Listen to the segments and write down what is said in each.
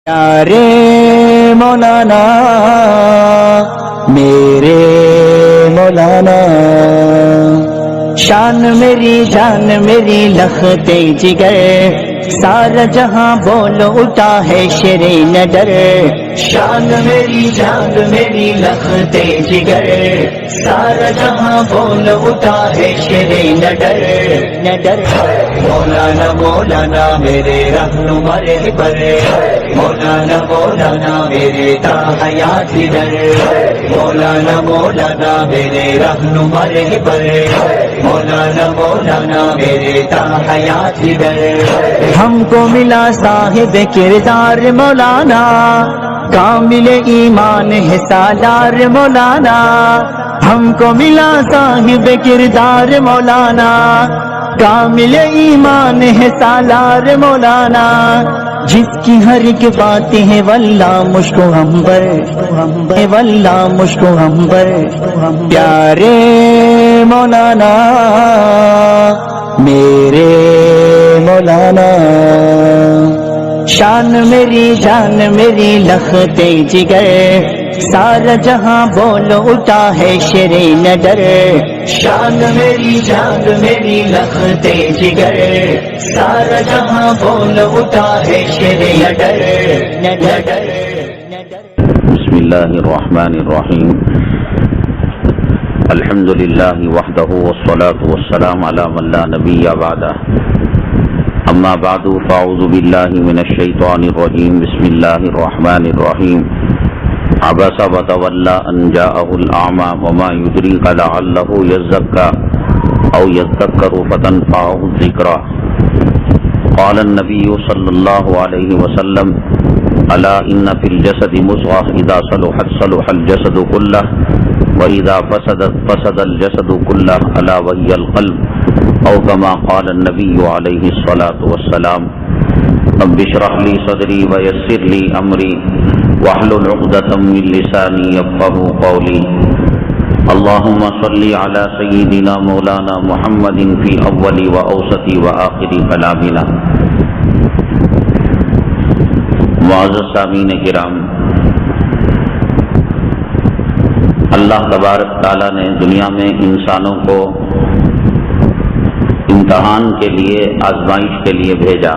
پیارے مولانا میرے مولانا، شان میری جان میری لختے جگر، سارا جہاں بول اٹھا ہے شیر نڈر۔ شان میری جان میری لختے جگر، سارا جہاں بول اٹھا ہے شیر نڈر نڈر۔ مولانا مولانا میرے رہنما رہبر، مولانا مولانا میرے تا حیات در، مولانا مولانا میرے رہنما رہبر، مولانا مولانا میرے تا حیات در۔ ہم کو ملا صاحب کردار مولانا، کامل ایمان ہے سالار مولانا۔ ہم کو ملا صاحب کردار مولانا، کامل ایمان ہے سالار مولانا۔ جس کی ہر ایک بات ہے واللہ مشک و عنبر، واللہ مشک و عنبر۔ پیارے مولانا میرے مولانا، شان میری جان میری لختے جگر، سارا جہاں بول اٹھا ہے شیر نڈر۔ شان میری جان میری لختے جگر، سارا جہاں بول اٹھا ہے شیر نڈر نڈر۔ بسم اللہ الرحمن الرحیم، الحمد للہ وحدہ والصلاة والسلام علی من لا نبی بعدہ، اما بعد فاعوذ باللہ من الشیطان الرجیم، بسم اللہ الرحمن الرحیم۔ عبس وتولى ان جاءه الاعمى وما يدريك لعله يزكى او يذكر فتنفعه الذكرى۔ قال النبي صلى الله عليه وسلم الا ان في الجسد مضغة اذا صلحت صلح الجسد كله واذا فسدت فسد الجسد كله الا وهي القلب، او كما قال النبي عليه الصلاة والسلام۔ رب اشرح لي صدري ويسر لي امري واحلل عقدة من لساني يفقهوا قولي۔ اللهم صل على سيدنا مولانا محمد في اول واوسط واخر كلامنا۔ معزز سامعین کرام، اللہ تبارک تعالیٰ نے دنیا میں انسانوں کو امتحان کے لیے، آزمائش کے لیے بھیجا۔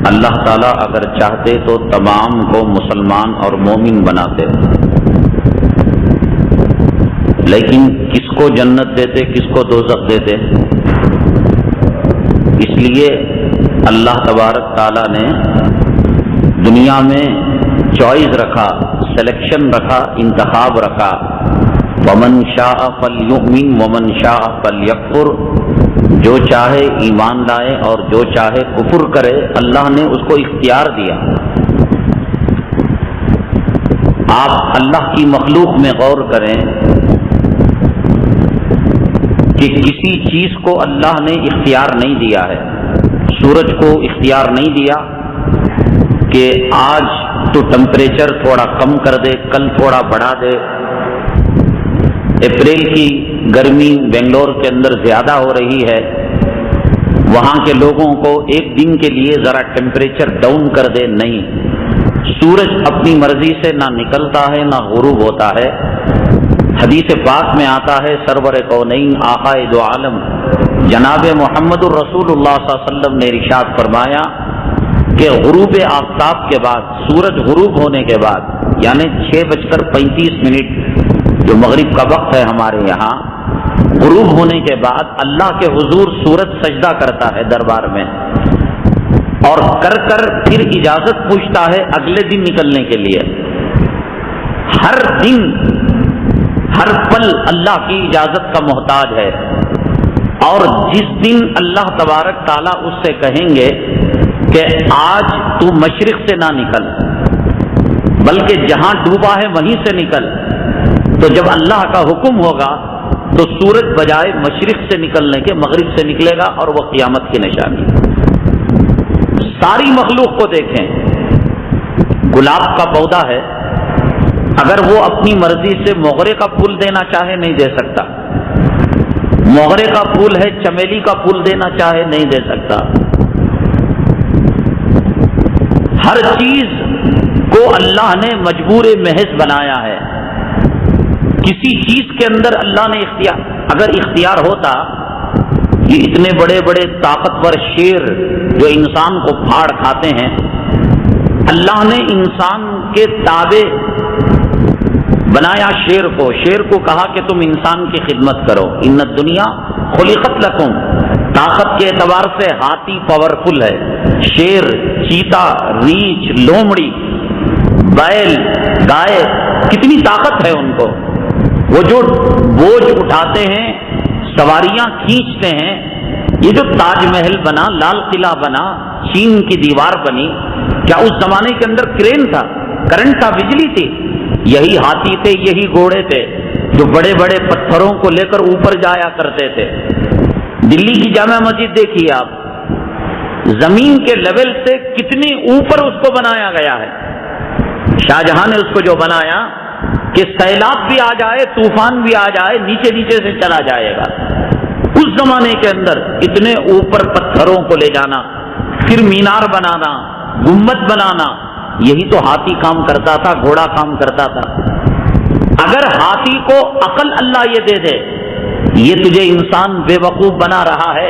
اللہ تعالیٰ اگر چاہتے تو تمام کو مسلمان اور مومن بناتے، لیکن کس کو جنت دیتے کس کو دوزخ دیتے؟ اس لیے اللہ تبارک تعالیٰ نے دنیا میں چوائس رکھا، سلیکشن رکھا، انتخاب رکھا۔ ومن شاء فلیؤمن ومن شاء فلیکفر، جو چاہے ایمان لائے اور جو چاہے کفر کرے، اللہ نے اس کو اختیار دیا۔ آپ اللہ کی مخلوق میں غور کریں کہ کسی چیز کو اللہ نے اختیار نہیں دیا ہے۔ سورج کو اختیار نہیں دیا کہ آج تو ٹمپریچر تھوڑا کم کر دے، کل تھوڑا بڑھا دے۔ اپریل کی گرمی بنگلور کے اندر زیادہ ہو رہی ہے، وہاں کے لوگوں کو ایک دن کے لیے ذرا ٹیمپریچر ڈاؤن کر دے، نہیں۔ سورج اپنی مرضی سے نہ نکلتا ہے نہ غروب ہوتا ہے۔ حدیث پاک میں آتا ہے، سرور کونین آقائے دو عالم جناب محمد الرسول اللہ صلی اللہ علیہ وسلم نے ارشاد فرمایا کہ غروب آفتاب کے بعد، سورج غروب ہونے کے بعد، یعنی 6:35 جو مغرب کا وقت ہے ہمارے یہاں، غروب ہونے کے بعد اللہ کے حضور سورج سجدہ کرتا ہے دربار میں، اور کر پھر اجازت پوچھتا ہے اگلے دن نکلنے کے لیے۔ ہر دن ہر پل اللہ کی اجازت کا محتاج ہے، اور جس دن اللہ تبارک تعالیٰ اس سے کہیں گے کہ آج تو مشرق سے نہ نکل بلکہ جہاں ڈوبا ہے وہیں سے نکل، تو جب اللہ کا حکم ہوگا تو سورج بجائے مشرق سے نکلنے کے مغرب سے نکلے گا، اور وہ قیامت کی نشانی۔ ساری مخلوق کو دیکھیں، گلاب کا پودا ہے، اگر وہ اپنی مرضی سے موغرے کا پھول دینا چاہے نہیں دے سکتا، موغرے کا پھول ہے چمیلی کا پھول دینا چاہے نہیں دے سکتا۔ ہر چیز کو اللہ نے مجبور محض بنایا ہے. کسی چیز کے اندر اللہ نے اگر اختیار ہوتا، یہ اتنے بڑے بڑے طاقتور شیر جو انسان کو پھاڑ کھاتے ہیں، اللہ نے انسان کے تابع بنایا شیر کو کہا کہ تم انسان کی خدمت کرو. ان الدنیا خلقت لکم. طاقت کے اعتبار سے ہاتھی پاورفل ہے، شیر، چیتا، ریچھ، لومڑی، بیل، گائے، کتنی طاقت ہے ان کو. وہ جو بوجھ اٹھاتے ہیں، سواریاں کھینچتے ہیں. یہ جو تاج محل بنا، لال قلعہ بنا، چین کی دیوار بنی، کیا اس زمانے کے اندر کرین تھا، کرنٹ تھا، بجلی تھی؟ یہی ہاتھی تھے، یہی گھوڑے تھے جو بڑے بڑے پتھروں کو لے کر اوپر جایا کرتے تھے. دلی کی جامع مسجد دیکھیے آپ، زمین کے لیول سے کتنی اوپر اس کو بنایا گیا ہے. شاہجہاں نے اس کو جو بنایا کہ سیلاب بھی آ جائے، طوفان بھی آ جائے، نیچے نیچے سے چلا جائے گا. اس زمانے کے اندر اتنے اوپر پتھروں کو لے جانا، پھر مینار بنانا، گنبد بنانا، یہی تو ہاتھی کام کرتا تھا، گھوڑا کام کرتا تھا. اگر ہاتھی کو عقل اللہ یہ دے دے، یہ تجھے انسان بے وقوف بنا رہا ہے،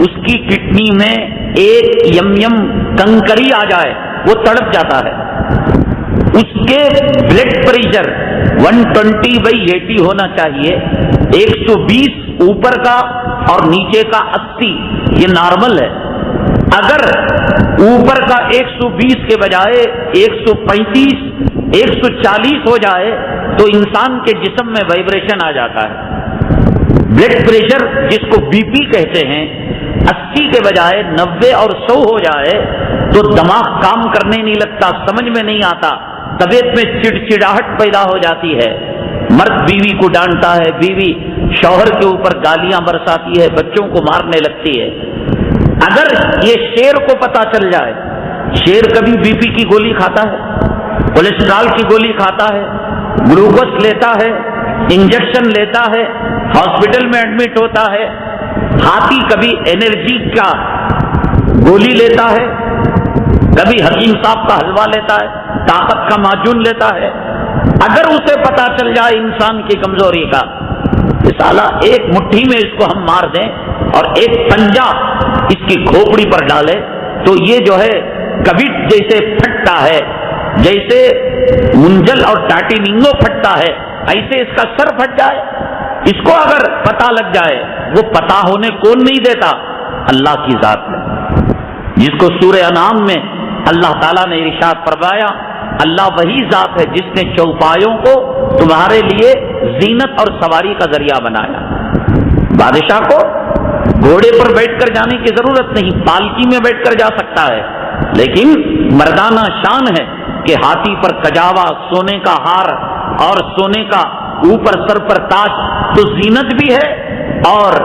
اس کی کڈنی میں ایک یم کنکری آ جائے، وہ تڑپ جاتا ہے. اس کے بلڈ پریشر 120/80 ہونا چاہیے، 120 اوپر کا اور نیچے کا 80، یہ نارمل ہے. اگر اوپر کا 120 کے بجائے 135 140 ہو جائے تو انسان کے جسم میں وائبریشن آ جاتا ہے. بلڈ پریشر جس کو بی پی کہتے ہیں، 80 کے بجائے 90 اور 100 ہو جائے تو دماغ کام کرنے نہیں لگتا، سمجھ میں نہیں آتا، طبیعت میں چڑچڑاہٹ پیدا ہو جاتی ہے. مرد بیوی کو ڈانٹتا ہے، بیوی شوہر کے اوپر گالیاں برساتی ہے، بچوں کو مارنے لگتی ہے. اگر یہ شیر کو پتا چل جائے، شیر کبھی بی پی کی گولی کھاتا ہے، کولیسٹرول کی گولی کھاتا ہے، گلوکوز لیتا ہے، انجیکشن لیتا ہے، ہاسپٹل میں ایڈمٹ ہوتا ہے. ہاتھی کبھی انرجی کا گولی لیتا ہے، کبھی حکیم صاحب کا حلوہ لیتا ہے، طاقت کا معجون لیتا ہے. اگر اسے پتا چل جائے انسان کی کمزوری کا، سالہ ایک مٹھی میں اس کو ہم مار دیں اور ایک پنجہ اس کی کھوپڑی پر ڈالے تو یہ جو ہے کبھی جیسے پھٹتا ہے، جیسے منجل اور ٹاٹینگو پھٹتا ہے، ایسے اس کا سر پھٹ جائے. اس کو اگر پتا لگ جائے، وہ پتا ہونے کون نہیں دیتا؟ اللہ کی ذات ہے، جس کو سورہ انعام میں اللہ تعالیٰ نے ارشاد فرمایا، اللہ وہی ذات ہے جس نے چوپایوں کو تمہارے لیے زینت اور سواری کا ذریعہ بنایا. بادشاہ کو گھوڑے پر بیٹھ کر جانے کی ضرورت نہیں، پالکی میں بیٹھ کر جا سکتا ہے، لیکن مردانہ شان ہے کہ ہاتھی پر کجاوا، سونے کا ہار اور سونے کا اوپر سر پر تاج تو زینت بھی ہے، اور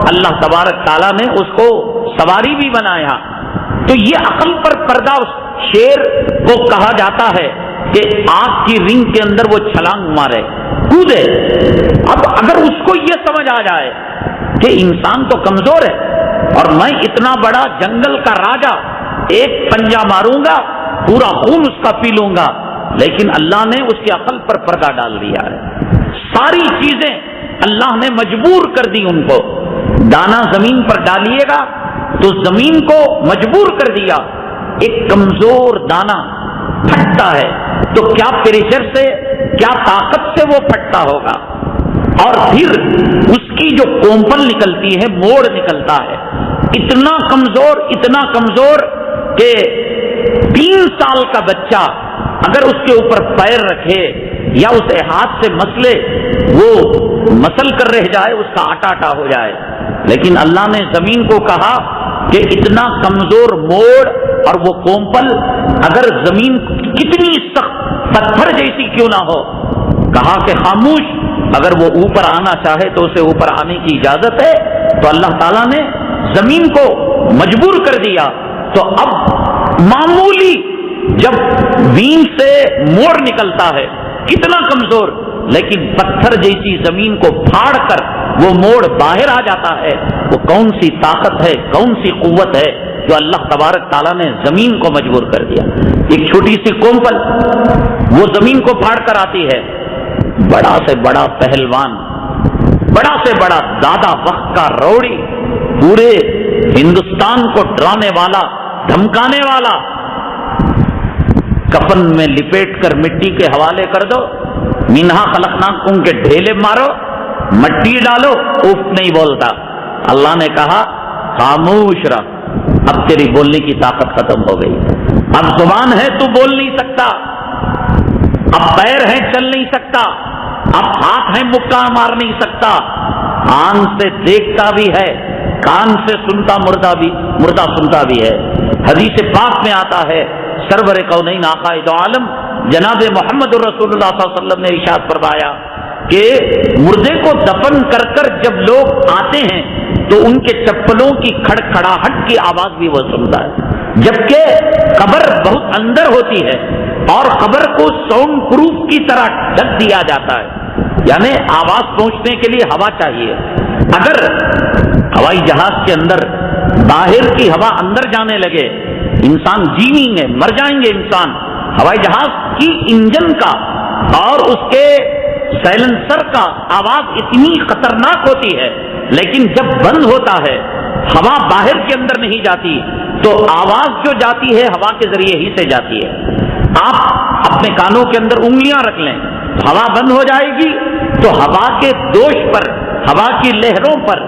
اللہ تبارک تعالیٰ نے اس کو سواری بھی بنایا. تو یہ عقل پر پردہ شیر کو کہا جاتا ہے کہ آگ کی رنگ کے اندر وہ چھلانگ مارے، کودے. اب اگر اس کو یہ سمجھ آ جائے کہ انسان تو کمزور ہے اور میں اتنا بڑا جنگل کا راجا، ایک پنجہ ماروں گا پورا خون اس کا پی لوں گا، لیکن اللہ نے اس کی عقل پر پردہ ڈال دیا ہے. ساری چیزیں اللہ نے مجبور کر دی ان کو. دانا زمین پر ڈالیے گا تو زمین کو مجبور کر دیا. ایک کمزور دانا پھٹتا ہے تو کیا پریشر سے، کیا طاقت سے وہ پھٹتا ہوگا. اور پھر اس کی جو کومپل نکلتی ہے، موڑ نکلتا ہے، اتنا کمزور کہ 3 سال کا بچہ اگر اس کے اوپر پیر رکھے یا اسے ہاتھ سے مسلے، وہ مسل کر رہ جائے، اس کا آٹا ہو جائے. لیکن اللہ نے زمین کو کہا کہ اتنا کمزور موڑ اور وہ کومپل، اگر زمین کتنی سخت پتھر جیسی کیوں نہ ہو، کہا کہ خاموش، اگر وہ اوپر آنا چاہے تو اسے اوپر آنے کی اجازت ہے. تو اللہ تعالیٰ نے زمین کو مجبور کر دیا. تو اب معمولی جب وین سے موڑ نکلتا ہے، کتنا کمزور، لیکن پتھر جیسی زمین کو پھاڑ کر وہ موڑ باہر آ جاتا ہے. وہ کون سی طاقت ہے، کون سی قوت ہے جو اللہ تبارک تعالیٰ نے زمین کو مجبور کر دیا. ایک چھوٹی سی کومپل وہ زمین کو پھاڑ کر آتی ہے. بڑا سے بڑا پہلوان، بڑا سے بڑا زیادہ وقت کا روڑی، پورے ہندوستان کو ڈرانے والا، دھمکانے والا، کفن میں لپیٹ کر مٹی کے حوالے کر دو، منہا خلقناکم کے ڈھیلے مارو، مٹی ڈالو، اف نہیں بولتا. اللہ نے کہا خاموش رہ، اب تیری بولنے کی طاقت ختم ہو گئی. اب زبان ہے تو بول نہیں سکتا، اب پیر ہیں چل نہیں سکتا، اب ہاتھ ہیں مکہ مار نہیں سکتا. آنکھ سے دیکھتا بھی ہے، کان سے سنتا، مردہ سنتا بھی ہے. حدیث پاک میں آتا ہے، سرور کونین آقا دو عالم جناب محمد رسول اللہ صلی اللہ علیہ وسلم نے ارشاد فرمایا کہ مردے کو دفن کر کر جب لوگ آتے ہیں تو ان کے چپلوں کی کھڑکھڑاہٹ کی آواز بھی وہ سنتا ہے. جبکہ قبر بہت اندر ہوتی ہے اور قبر کو ساؤنڈ پروف کی طرح ڈھک دیا جاتا ہے، یعنی آواز پہنچنے کے لیے ہوا چاہیے. اگر ہوائی جہاز کے اندر باہر کی ہوا اندر جانے لگے، انسان جی نہیں گے، مر جائیں گے انسان. ہوائی جہاز کی انجن کا اور اس کے سائلنسر کا آواز اتنی خطرناک ہوتی ہے، لیکن جب بند ہوتا ہے، ہوا باہر کے اندر نہیں جاتی، تو آواز جو جاتی ہے ہوا کے ذریعے ہی سے جاتی ہے. آپ اپنے کانوں کے اندر انگلیاں رکھ لیں، ہوا بند ہو جائے گی تو ہوا کے دوش پر، ہوا کی لہروں پر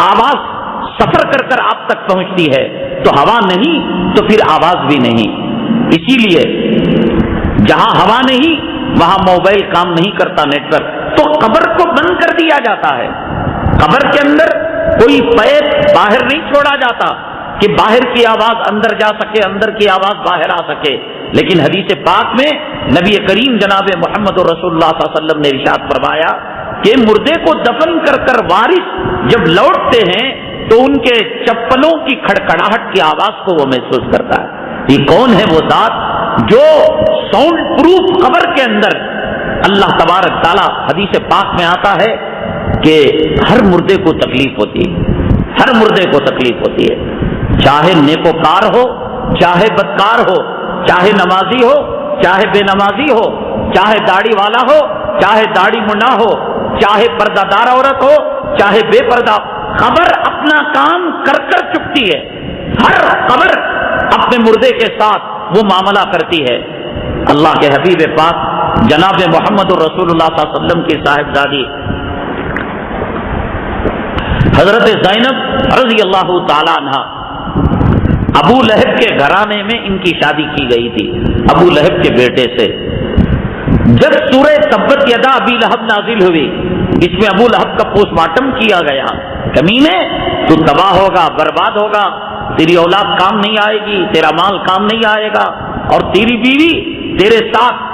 آواز سفر کر کر آپ تک پہنچتی ہے. تو ہوا نہیں تو پھر آواز بھی نہیں. اسی لیے جہاں ہوا نہیں وہاں موبائل کام نہیں کرتا، نیٹ ورک. تو قبر کو بند کر دیا جاتا ہے. قبر کے اندر کوئی پیپ باہر نہیں چھوڑا جاتا کہ باہر کی آواز اندر جا سکے، اندر کی آواز باہر آ سکے. لیکن حدیث پاک میں نبی کریم جناب محمد رسول اللہ صلی اللہ علیہ وسلم نے ارشاد فرمایا کہ مردے کو دفن کر کر وارث جب لوٹتے ہیں تو ان کے چپلوں کی کھڑکھڑاہٹ کی آواز کو وہ محسوس کرتا ہے. یہ کون ہے وہ ذات جو ساؤنڈ پروف قبر کے اندر اللہ تبارک تعالیٰ حدیث پاک میں آتا ہے کہ ہر مردے کو تکلیف ہوتی ہے، ہر مردے کو تکلیف ہوتی ہے، چاہے نیکوکار ہو، چاہے بدکار ہو، چاہے نمازی ہو، چاہے بے نمازی ہو، چاہے داڑھی والا ہو، چاہے داڑھی منڈا ہو، چاہے پردہ دار عورت ہو، چاہے بے پردہ. قبر اپنا کام کر کر چکتی ہے. ہر قبر اپنے مردے کے ساتھ وہ معاملہ کرتی ہے. اللہ کے حبیب پاک جناب محمد رسول اللہ صلی اللہ علیہ وسلم کی صاحبزادی حضرت زینب رضی اللہ تعالی عنہ، ابو لہب کے گھرانے میں ان کی شادی کی گئی تھی، ابو لہب کے بیٹے سے. جب سورہ تبت یدا ابی لہب نازل ہوئی، اس میں ابو لہب کا پوسٹ مارٹم کیا گیا. کمینے تو تباہ ہوگا، برباد ہوگا، تیری اولاد کام نہیں آئے گی، تیرا مال کام نہیں آئے گا، اور تیری بیوی تیرے ساتھ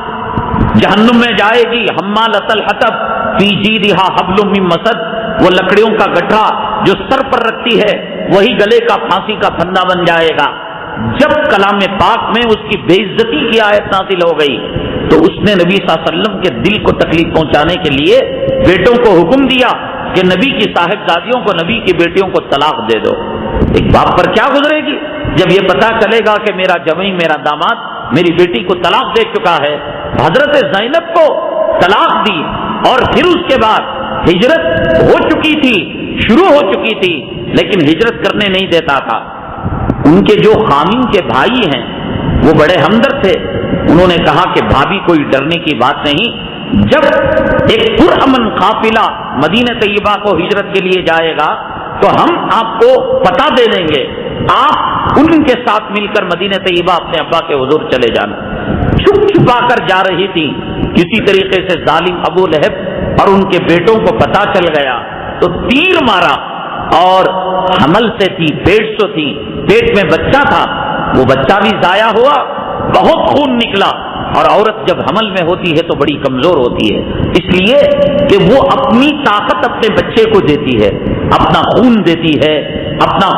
جہنم میں جائے گی. حمالۃ الحطب فی جیدہا حبل من مسد، وہ لکڑیوں کا گٹھا جو سر پر رکھتی ہے وہی گلے کا پھانسی کا پھندا بن جائے گا. جب کلام پاک میں اس کی بے عزتی کی آیت نازل ہو گئی تو اس نے نبی صلی اللہ علیہ وسلم کے دل کو تکلیف پہنچانے کے لیے بیٹوں کو حکم دیا کہ نبی کی صاحبزادیوں کو، نبی کی بیٹیوں کو طلاق دے دو. ایک باپ پر کیا گزرے گی جب یہ پتا چلے گا کہ میرا جوئی، میرا داماد میری بیٹی کو طلاق دے چکا ہے. حضرت زینب کو طلاق دی اور پھر اس کے بعد ہجرت ہو چکی تھی، شروع ہو چکی تھی، لیکن ہجرت کرنے نہیں دیتا تھا. ان کے جو خامین کے بھائی ہیں وہ بڑے ہمدرد تھے. انہوں نے کہا کہ بھابھی کوئی ڈرنے کی بات نہیں، جب ایک پرامن قافلہ مدینہ طیبہ کو ہجرت کے لیے جائے گا تو ہم آپ کو پتہ دے دیں گے، آپ ان کے ساتھ مل کر مدینہ طیبہ اپنے ابا کے حضور چلے جانا. چھپ چھپا کر جا رہی تھی. کسی طریقے سے ظالم ابو لہب اور ان کے بیٹوں کو پتہ چل گیا تو تیر مارا، اور حمل سے تھی، پیٹ سے تھی، پیٹ میں بچہ تھا، وہ بچہ بھی ضائع ہوا، بہت خون نکلا. اور عورت جب حمل میں ہوتی ہے تو بڑی کمزور ہوتی ہے، اس لیے کہ وہ اپنی طاقت اپنے بچے کو دیتی ہے، اپنا خون دیتی ہے، اپنا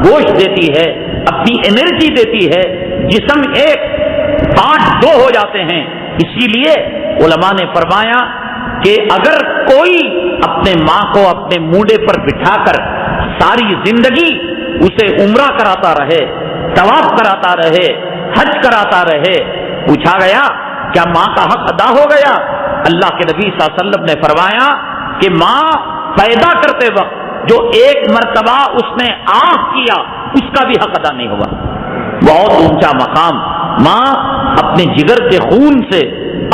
گوشت دیتی ہے، اپنی انرجی دیتی ہے. جسم ایک، پارٹ دو ہو جاتے ہیں. اسی لیے علماء نے فرمایا کہ اگر کوئی اپنے ماں کو اپنے موڈے پر بٹھا کر ساری زندگی اسے عمرہ کراتا رہے طواف کراتا رہے، حج کراتا رہے. پوچھا گیا کیا ماں کا حق ادا ہو گیا؟ اللہ کے نبی صلی اللہ علیہ وسلم نے فرمایا کہ ماں پیدا کرتے وقت جو ایک مرتبہ اس نے آہ کیا اس کا بھی حق ادا نہیں ہوا. بہت اونچا مقام. ماں اپنے جگر کے خون سے،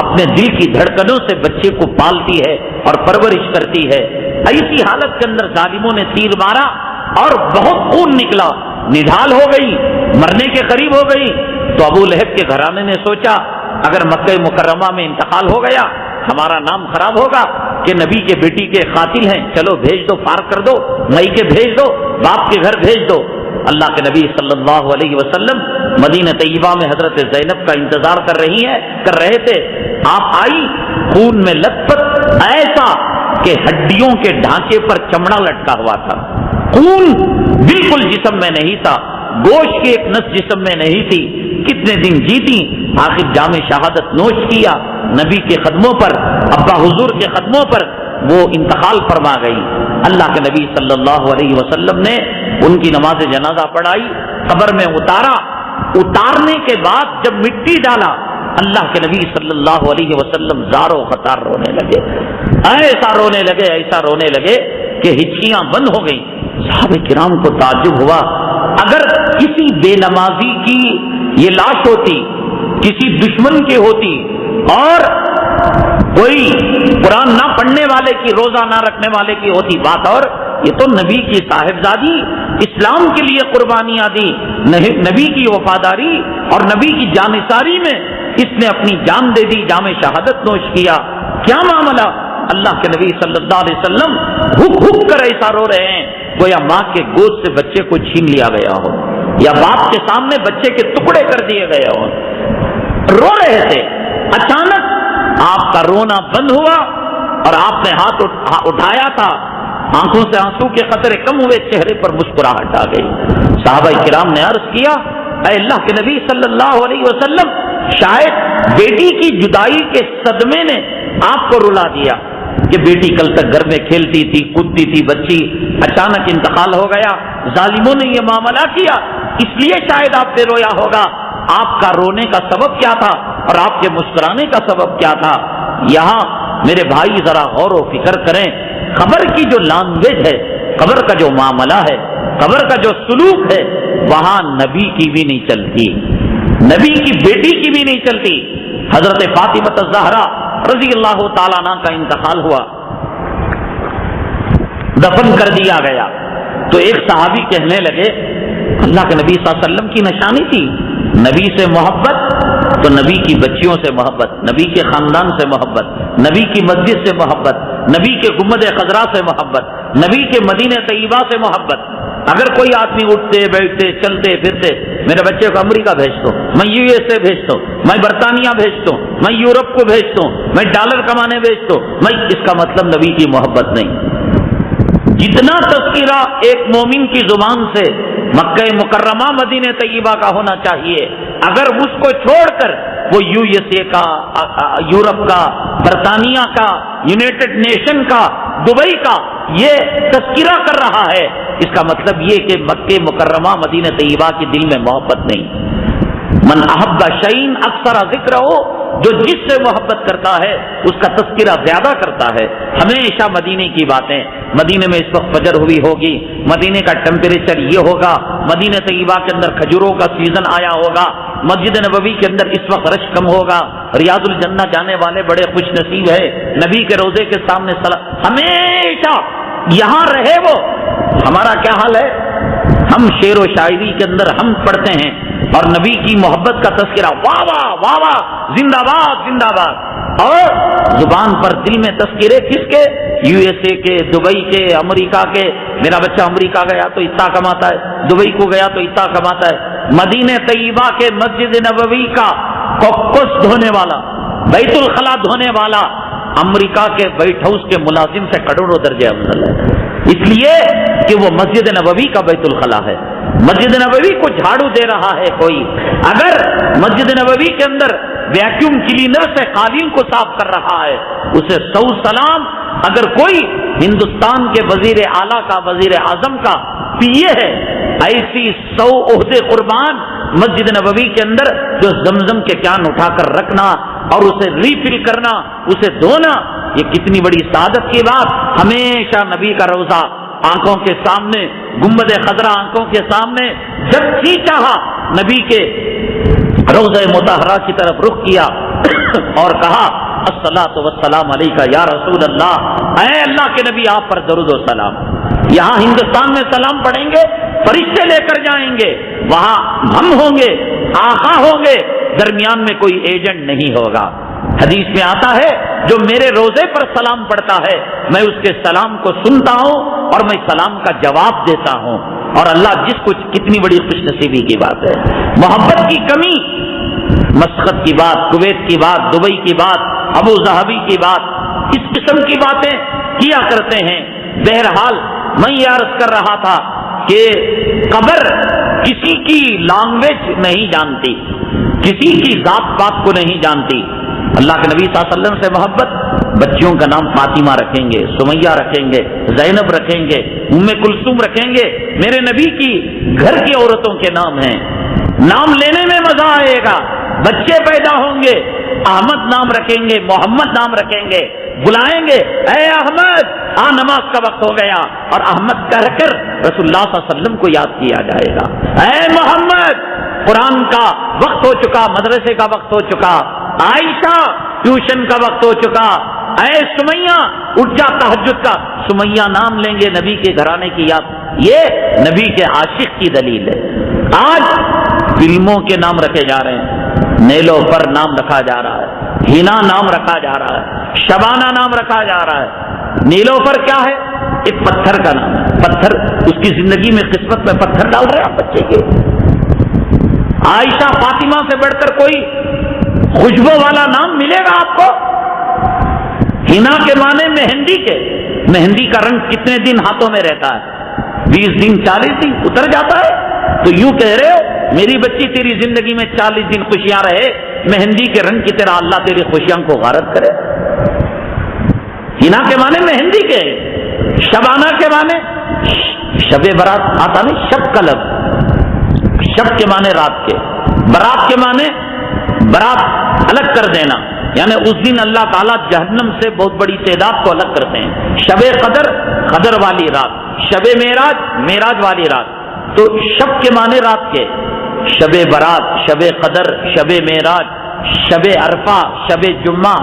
اپنے دل کی دھڑکنوں سے بچے کو پالتی ہے اور پرورش کرتی ہے. ایسی حالت کے اندر ظالموں نے تیر مارا اور بہت خون نکلا، نڈھال ہو گئی، مرنے کے قریب ہو گئی. تو ابو لہب کے گھرانے نے سوچا اگر مکہ مکرمہ میں انتقال ہو گیا ہمارا نام خراب ہوگا کہ نبی کے بیٹی کے قاتل ہیں، چلو بھیج دو، پار کر دو، مئی کے بھیج دو، باپ کے گھر بھیج دو. اللہ کے نبی صلی اللہ علیہ وسلم مدینہ طیبہ میں حضرت زینب کا انتظار کر رہے تھے. آپ آئی، خون میں لت پت، ایسا کہ ہڈیوں کے ڈھانچے پر چمڑا لٹکا ہوا تھا. خون بالکل جسم میں نہیں تھا، گوشت کی ایک نس جسم میں نہیں تھی. کتنے دن جیتی، آخر جام شہادت نوش کیا. نبی کے قدموں پر، ابا حضور کے قدموں پر وہ انتقال فرما گئی. اللہ کے نبی صلی اللہ علیہ وسلم نے ان کی نماز جنازہ پڑھائی، قبر میں اتارا. اتارنے کے بعد جب مٹی ڈالا اللہ کے نبی صلی اللہ علیہ وسلم زار و خطار رونے لگے. ایسا رونے لگے کہ ہچکیاں بند ہو گئیں. صحابہ کرام کو تعجب ہوا، اگر کسی بے نمازی کی یہ لاش ہوتی، کسی دشمن کی ہوتی اور کوئی قرآن نہ پڑھنے والے کی، روزہ نہ رکھنے والے کی ہوتی بات، اور یہ تو نبی کی صاحبزادی اسلام کے لیے قربانیاں دی، نبی کی وفاداری اور نبی کی جانثاری میں اس نے اپنی جان دے دی، جام شہادت نوش کیا. کیا معاملہ؟ اللہ کے نبی صلی اللہ علیہ وسلم ہک کر ایسا رو رہے ہیں گویا ماں کے گود سے بچے کو چھین لیا گیا ہو یا باپ کے سامنے بچے کے ٹکڑے کر دیے گئے ہو. رو رہے تھے. اچانک آپ کا رونا بند ہوا اور آپ نے ہاتھ اٹھایا تھا، آنکھوں سے آنسو کے قطرے کم ہوئے، چہرے پر مسکراہٹ آ گئی. صحابہ کرام نے عرض کیا اے اللہ کے نبی صلی اللہ علیہ وسلم، شاید بیٹی کی جدائی کے صدمے نے آپ کو رلا دیا کہ بیٹی کل تک گھر میں کھیلتی تھی، کودتی تھی بچی، اچانک انتقال ہو گیا، ظالموں نے یہ معاملہ کیا، اس لیے شاید آپ نے رویا ہوگا. آپ کا رونے کا سبب کیا تھا اور آپ کے مسکرانے کا سبب کیا تھا؟ یہاں میرے بھائی ذرا غور و فکر کریں. قبر کی جو لینگویج ہے، قبر کا جو معاملہ ہے، قبر کا جو سلوک ہے، وہاں نبی کی بھی نہیں چلتی، نبی کی بیٹی کی بھی نہیں چلتی. حضرت فاطمہ الزہرا رضی اللہ تعالیٰ عنہ کا انتقال ہوا، دفن کر دیا گیا. تو ایک صحابی کہنے لگے اللہ کے نبی صلی اللہ علیہ وسلم کی نشانی تھی نبی سے محبت، تو نبی کی بچیوں سے محبت، نبی کے خاندان سے محبت، نبی کی مسجد سے محبت، نبی کے گنبد خضرا سے محبت، نبی کے مدینہ طیبہ سے محبت. اگر کوئی آدمی اٹھتے بیٹھتے چلتے پھرتے میرے بچے کو امریکہ بھیج دو، میں یو ایس اے بھیج دو، میں برطانیہ بھیج دو، میں یورپ کو بھیج دو، میں ڈالر کمانے بھیج دو، میں، اس کا مطلب نبی کی محبت نہیں. جتنا تذکرہ ایک مومن کی زبان سے مکہ مکرمہ مدینہ طیبہ کا ہونا چاہیے، اگر اس کو چھوڑ کر وہ یو ایس اے کا، یورپ کا، برطانیہ کا، یونائٹڈ نیشن کا، دبئی کا یہ تذکرہ کر رہا ہے، اس کا مطلب یہ کہ مکہ مکرمہ مدینہ طیبہ کی دل میں محبت نہیں. من احب شیئن اکثر ذکر ہو، جو جس سے محبت کرتا ہے اس کا تذکرہ زیادہ کرتا ہے. ہمیشہ مدینے کی باتیں، مدینے میں اس وقت فجر ہوئی ہوگی، مدینے کا ٹیمپریچر یہ ہوگا، مدینہ طیبہ کے اندر کھجوروں کا سیزن آیا ہوگا، مسجد نبوی کے اندر اس وقت رش کم ہوگا، ریاض الجنہ جانے والے بڑے خوش نصیب ہے، نبی کے روزے کے سامنے ہمیشہ یہاں رہے وہ. ہمارا کیا حال ہے؟ ہم شعر و شاعری کے اندر ہم پڑھتے ہیں اور نبی کی محبت کا تذکرہ واہ واہ واہ واہ، زندہ باد زندہ باد، اور زبان پر دل میں تذکرے کس کے؟ یو ایس اے کے، دبئی کے، امریکہ کے. میرا بچہ امریکہ گیا تو اتنا کماتا ہے، دبئی کو گیا تو اتنا کماتا ہے. مدینہ طیبہ کے مسجد نبوی کا کوکس دھونے والا، بیت الخلا دھونے والا امریکہ کے وائٹ ہاؤس کے ملازم سے کروڑوں درجے افضل ہے، اس لیے کہ وہ مسجد نبوی کا بیت الخلا ہے. مسجد نبوی کو جھاڑو دے رہا ہے کوئی، اگر مسجد نبوی کے اندر ویکیوم کلینر سے قالین کو صاف کر رہا ہے اسے 100 سلام. اگر کوئی ہندوستان کے وزیر اعلیٰ کا، وزیر اعظم کا پی اے ہے ایسی 100 عہدے قربان مسجد نبوی کے اندر، جو زمزم کے کان اٹھا کر رکھنا اور اسے ریفل کرنا، اسے دھونا، یہ کتنی بڑی سعادت کی بات۔ ہمیشہ نبی کا روضہ آنکھوں کے سامنے، گنبد خضرا آنکھوں کے سامنے، جب جی چاہا نبی کے روضہ مطہرہ کی طرف رخ کیا اور کہا الصلاۃ والسلام علیکہ یا رسول اللہ، اے اللہ کے نبی آپ پر درود و سلام۔ یہاں ہندوستان میں سلام پڑھیں گے، فرشتے لے کر جائیں گے، وہاں ہم ہوں گے، آقا ہوں گے، درمیان میں کوئی ایجنٹ نہیں ہوگا۔ حدیث میں آتا ہے جو میرے روزے پر سلام پڑھتا ہے میں اس کے سلام کو سنتا ہوں اور میں سلام کا جواب دیتا ہوں۔ اور اللہ جس کچھ، کتنی بڑی خوش نصیبی کی بات ہے۔ محبت کی کمی، مسقط کی بات، کویت کی بات، دبئی کی بات، ابو ظہبی کی بات، اس قسم کی باتیں کیا کرتے ہیں۔ بہرحال میں یہ عرض کر رہا تھا کہ قبر کسی کی لینگویج نہیں جانتی، کسی کی ذات پات کو نہیں جانتی۔ اللہ کے نبی صلی اللہ علیہ وسلم سے محبت، بچیوں کا نام فاطمہ رکھیں گے، سمیہ رکھیں گے، زینب رکھیں گے، ام کلثوم رکھیں گے، میرے نبی کی گھر کی عورتوں کے نام ہیں۔ نام لینے میں مزہ آئے گا، بچے پیدا ہوں گے، احمد نام رکھیں گے، محمد نام رکھیں گے، بلائیں گے، اے احمد آ نماز کا وقت ہو گیا، اور احمد کہہ کر رسول اللہ صلی اللہ علیہ وسلم کو یاد کیا جائے گا۔ اے محمد قرآن کا وقت ہو چکا، مدرسے کا وقت ہو چکا، عائشہ ٹیوشن کا وقت ہو چکا، اے سمیہ اٹھ جا تہجد کا، سمیہ نام لیں گے، نبی کے گھرانے کی یاد۔ یہ نبی کے عاشق کی دلیل ہے۔ آج فلموں کے نام رکھے جا رہے ہیں، نیلوفر نام رکھا جا رہا ہے، ہینا نام رکھا جا رہا ہے، شبانہ نام رکھا جا رہا ہے۔ نیلوفر کیا ہے؟ ایک پتھر کا نام ہے، پتھر، اس کی زندگی میں قسمت میں پتھر ڈال رہے ہیں آپ بچے کے۔ عائشہ فاطمہ سے بڑھ کر کوئی خوشبو والا نام ملے گا آپ کو؟ ہینا کے معنی مہندی کے، مہندی کا رنگ کتنے دن ہاتھوں میں رہتا ہے؟ 20 دن 40 دن اتر جاتا ہے۔ تو یوں کہہ رہے ہو میری بچی تیری زندگی میں 40 دن خوشیاں رہے، مہندی کے رنگ کی طرح اللہ تیری خوشیاں کو غارت کرے۔ ہینا کے معنی مہندی کے، شبانہ کے معنی شب برات آتا نہیں، شب کا لفظ، شب کے معنی رات کے، برات کے معنی برات الگ کر دینا، یعنی اس دن اللہ تعالیٰ جہنم سے بہت بڑی تعداد کو الگ کرتے ہیں۔ شب قدر، قدر والی رات، شب معراج، معراج والی رات۔ تو شب کے معنی رات کے، شب برات، شب قدر، شب معراج، شب عرفہ، شب جمعہ۔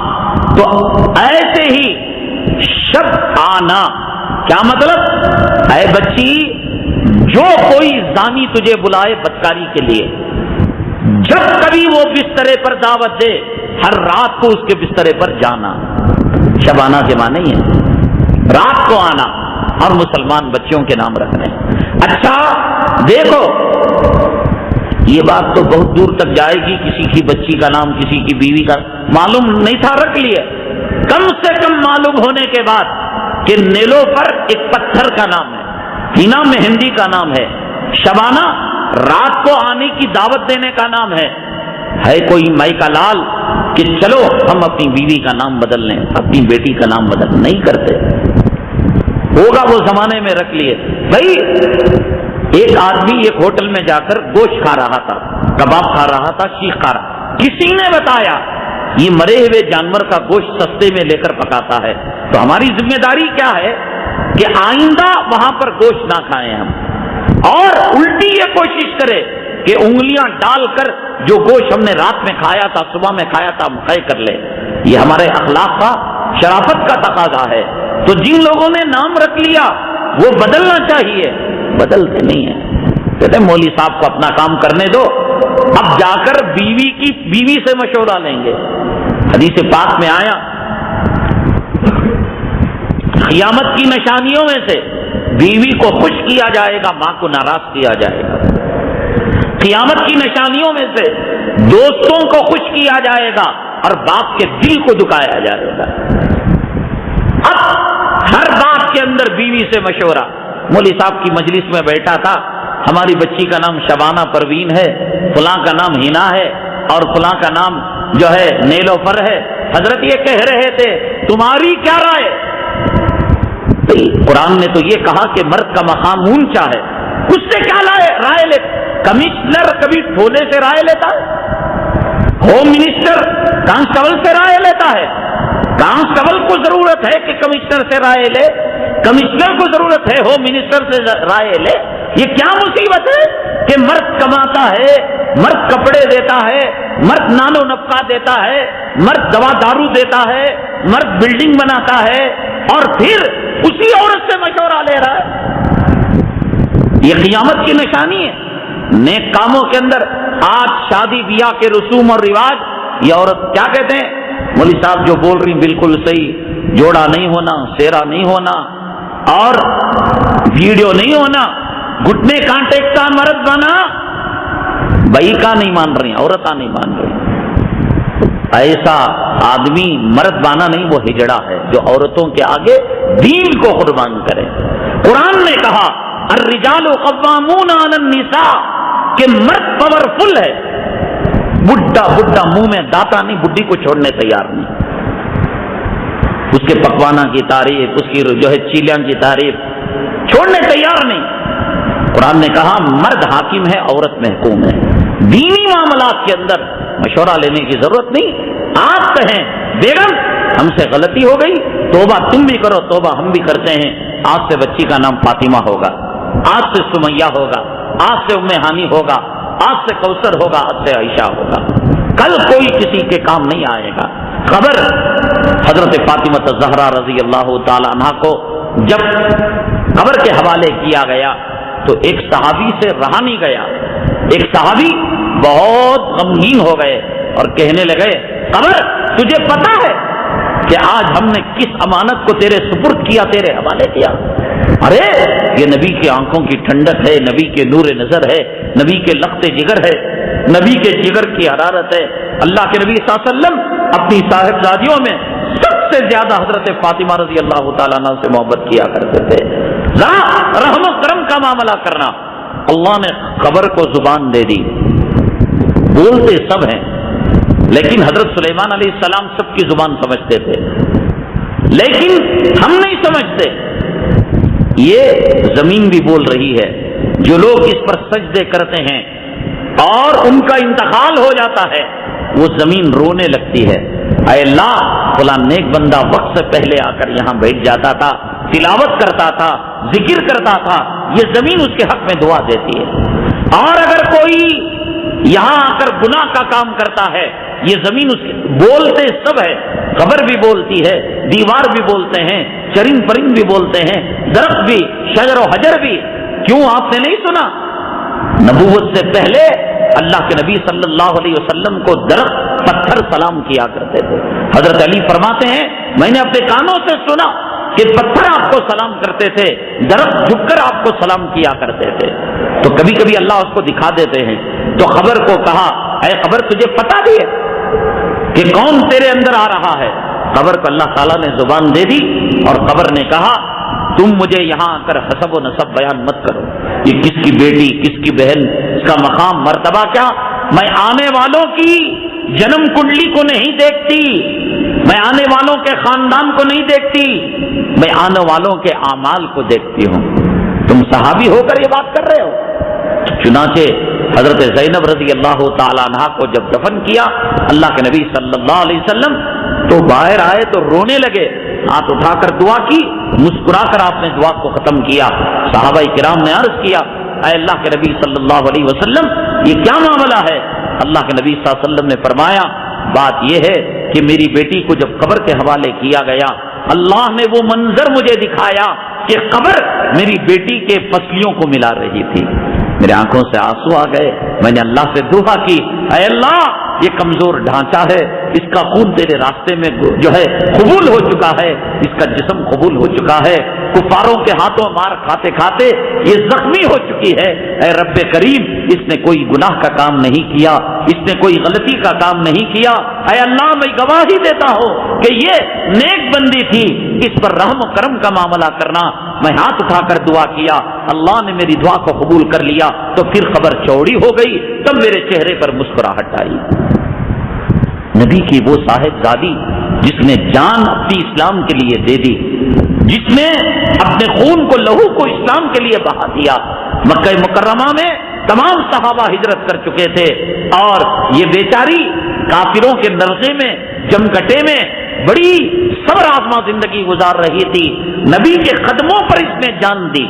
تو ایسے ہی شب آنا، کیا مطلب؟ اے بچی جو کوئی زانی تجھے بلائے بدکاری کے لیے، جب کبھی وہ بسترے پر دعوت دے، ہر رات کو اس کے بسترے پر جانا، شبانہ کے معنی ہی ہے رات کو آنا، اور مسلمان بچیوں کے نام رکھنے۔ اچھا دیکھو، یہ بات تو بہت دور تک جائے گی، کسی کی بچی کا نام، کسی کی بیوی کا معلوم نہیں تھا، رکھ لیے۔ کم سے کم معلوم ہونے کے بعد کہ نیلوفر ایک پتھر کا نام ہے، ہینا مہندی کا نام ہے، شبانہ رات کو آنے کی دعوت دینے کا نام ہے کوئی مائی کا لال کہ چلو ہم اپنی بیوی کا نام بدل لیں، اپنی بیٹی کا نام بدل نہیں کرتے۔ ہوگا وہ زمانے میں رکھ لیے۔ بھائی ایک آدمی ایک ہوٹل میں جا کر گوشت کھا رہا تھا، کباب کھا رہا تھا، سیخ کھا رہا، کسی نے بتایا یہ مرے ہوئے جانور کا گوشت سستے میں لے کر پکاتا ہے، تو ہماری ذمہ داری کیا ہے کہ آئندہ وہاں پر گوشت نہ کھائیں ہم، اور الٹی یہ کوشش کرے کہ انگلیاں ڈال کر جو گوشت ہم نے رات میں کھایا تھا، صبح میں کھایا تھا، ہم کھائے کر لے۔ یہ ہمارے اخلاق کا، شرافت کا تقاضا ہے۔ تو جن لوگوں نے نام رکھ لیا وہ بدلنا چاہیے، بدلتے نہیں ہیں، کہتے ہیں مولوی صاحب کو اپنا کام کرنے دو، اب جا کر بیوی سے مشورہ لیں گے۔ حدیث پاک میں آیا قیامت کی نشانیوں میں سے بیوی کو خوش کیا جائے گا، ماں کو ناراض کیا جائے گا۔ قیامت کی نشانیوں میں سے دوستوں کو خوش کیا جائے گا اور باپ کے دل کو دکھایا جائے گا۔ اب ہر بات کے اندر بیوی سے مشورہ۔ مولوی صاحب کی مجلس میں بیٹھا تھا، ہماری بچی کا نام شبانہ پروین ہے، فلاں کا نام ہینا ہے، اور فلاں کا نام جو ہے نیلوفر ہے۔ حضرت یہ کہہ رہے تھے تمہاری کیا رائے؟ قرآن نے تو یہ کہا کہ مرد کا مقام اونچا ہے، اس سے کیا رائے لے؟ کمشنر کبھی ٹھولے سے رائے لیتا ہے؟ ہوم منسٹر کانسٹیبل سے رائے لیتا ہے؟ کانسٹیبل کو ضرورت ہے کہ کمشنر سے رائے لے، کمشنر کو ضرورت ہے ہوم منسٹر سے رائے لے؟ یہ کیا مصیبت ہے کہ مرد کماتا ہے، مرد کپڑے دیتا ہے، مرد نان و نفقہ دیتا ہے، مرد دوا دارو دیتا ہے، مرد بلڈنگ بناتا ہے، اور پھر اسی عورت سے مشورہ لے رہا ہے؟ یہ قیامت کی نشانی ہے۔ نیک کاموں کے اندر آج شادی بیاہ کے رسوم اور رواج، یہ عورت کیا کہتے ہیں؟ مولوی صاحب جو بول رہی بالکل صحیح، جوڑا نہیں ہونا، سیرا نہیں ہونا، اور ویڈیو نہیں ہونا، گھٹنے کانٹے کا مرد بنا، بھائی کا نہیں مان رہی، عورتیں نہیں مان رہی۔ ایسا آدمی مرد بانا نہیں، وہ ہجڑا ہے جو عورتوں کے آگے دین کو قربان کرے۔ قرآن نے کہا الرجال قوامون علی النساء کہ مرد پاورفل ہے، بڈھا منہ میں داتا نہیں، بڈھی کو چھوڑنے تیار نہیں، اس کے پکوانا کی تعریف، اس کی جو ہے چیلیاں کی تعریف چھوڑنے تیار نہیں۔ قرآن نے کہا مرد حاکم ہے، عورت محکوم ہے۔ دینی معاملات کے اندر مشورہ لینے کی ضرورت نہیں۔ آپ کہیں بیگم ہم سے غلطی ہو گئی، توبہ تم بھی کرو، توبہ ہم بھی کرتے ہیں، آج سے بچی کا نام فاطمہ ہوگا، آج سے سمیہ ہوگا، آج سے ام ہانی ہوگا، آج سے کوثر ہوگا، آج سے عائشہ ہوگا، کل کوئی کسی کے کام نہیں آئے گا۔ خبر حضرت فاطمہ الزہرا رضی اللہ تعالی عنہا کو جب قبر کے حوالے کیا گیا تو ایک صحابی سے رہا نہیں گیا، ایک صحابی بہت غمگین ہو گئے اور کہنے لگے قبر تجھے پتا ہے کہ آج ہم نے کس امانت کو تیرے سپرد کیا، تیرے حوالے کیا؟ ارے یہ نبی کی آنکھوں کی ٹھنڈک ہے، نبی کے نور نظر ہے، نبی کے لخت جگر ہے، نبی کے جگر کی حرارت ہے۔ اللہ کے نبی صلی اللہ علیہ وسلم اپنی صاحبزادیوں میں سب سے زیادہ حضرت فاطمہ رضی اللہ تعالیٰ عنہ سے محبت کیا کرتے تھے۔ ذرا رحم و کرم کا معاملہ کرنا۔ اللہ نے قبر کو زبان دے دی، بولتے سب ہیں، لیکن حضرت سلیمان علیہ السلام سب کی زبان سمجھتے تھے، لیکن ہم نہیں سمجھتے۔ یہ زمین بھی بول رہی ہے، جو لوگ اس پر سجدے کرتے ہیں اور ان کا انتقال ہو جاتا ہے وہ زمین رونے لگتی ہے۔ اے اللہ فلاں نیک بندہ وقت سے پہلے آ کر یہاں بیٹھ جاتا تھا، تلاوت کرتا تھا، ذکر کرتا تھا، یہ زمین اس کے حق میں دعا دیتی ہے۔ اور اگر کوئی یہاں آ کر گناہ کا کام کرتا ہے، یہ زمین اس کے بولتے سب ہے، قبر بھی بولتی ہے، دیوار بھی بولتے ہیں، چرند پرند بھی بولتے ہیں، درخت بھی، شجر و حجر بھی۔ کیوں آپ نے نہیں سنا؟ نبوت سے پہلے اللہ کے نبی صلی اللہ علیہ وسلم کو درخت پتھر سلام کیا کرتے تھے۔ حضرت علی فرماتے ہیں میں نے اپنے کانوں سے سنا کہ پتھر آپ کو سلام کرتے تھے، درخت جھک کر آپ کو سلام کیا کرتے تھے۔ تو کبھی کبھی اللہ اس کو دکھا دیتے ہیں۔ تو خبر کو کہا اے خبر تجھے پتا بھی ہے کہ کون تیرے اندر آ رہا ہے؟ خبر کو اللہ تعالیٰ نے زبان دے دی اور خبر نے کہا تم مجھے یہاں آ کر حسب و نسب بیان مت کرو، یہ کس کی بیٹی، کس کی بہن، اس کا مقام مرتبہ کیا؟ میں آنے والوں کی جنم کنڈلی کو نہیں دیکھتی، میں آنے والوں کے خاندان کو نہیں دیکھتی، میں آنے والوں کے اعمال کو دیکھتی ہوں۔ تم صحابی ہو کر یہ بات کر رہے ہو؟ چنانچہ حضرت زینب رضی اللہ تعالی عنہ کو جب دفن کیا اللہ کے نبی صلی اللہ علیہ وسلم تو باہر آئے تو رونے لگے، ہاتھ اٹھا کر دعا کی، مسکرا کر آپ نے دعا کو ختم کیا۔ صحابہ کرام نے عرض کیا اے اللہ کے نبی صلی اللہ علیہ وسلم یہ کیا معاملہ ہے؟ اللہ کے نبی صلی اللہ علیہ وسلم نے فرمایا بات یہ ہے کہ میری بیٹی کو جب قبر کے حوالے کیا گیا اللہ نے وہ منظر مجھے دکھایا کہ قبر میری بیٹی کے پسلیوں کو ملا رہی تھی۔ میرے آنکھوں سے آنسو آ گئے، میں نے اللہ سے دعا کی اے اللہ یہ کمزور ڈھانچہ ہے، اس کا خون تیرے راستے میں جو ہے قبول ہو چکا ہے، اس کا جسم قبول ہو چکا ہے، کفاروں کے ہاتھوں مار کھاتے کھاتے یہ زخمی ہو چکی ہے۔ اے رب کریم اس نے کوئی گناہ کا کام نہیں کیا، اس نے کوئی غلطی کا کام نہیں کیا، اے اللہ میں گواہی دیتا ہوں کہ یہ نیک بندی تھی، اس پر رحم و کرم کا معاملہ کرنا۔ میں ہاتھ اٹھا کر دعا کیا، اللہ نے میری دعا کو قبول کر لیا، تو پھر خبر چوڑی ہو گئی، تب میرے چہرے پر مسکراہٹ آئی۔ نبی کی وہ صاحبزادی جس نے جان اپنی اسلام کے لیے دے دی، جس نے اپنے خون کو لہو کو اسلام کے لیے بہا دیا، مکہ مکرمہ میں تمام صحابہ ہجرت کر چکے تھے اور یہ بیچاری کافروں کے نرغے میں جمکٹے میں بڑی صبر آزما زندگی گزار رہی تھی. نبی کے قدموں پر اس نے جان دی.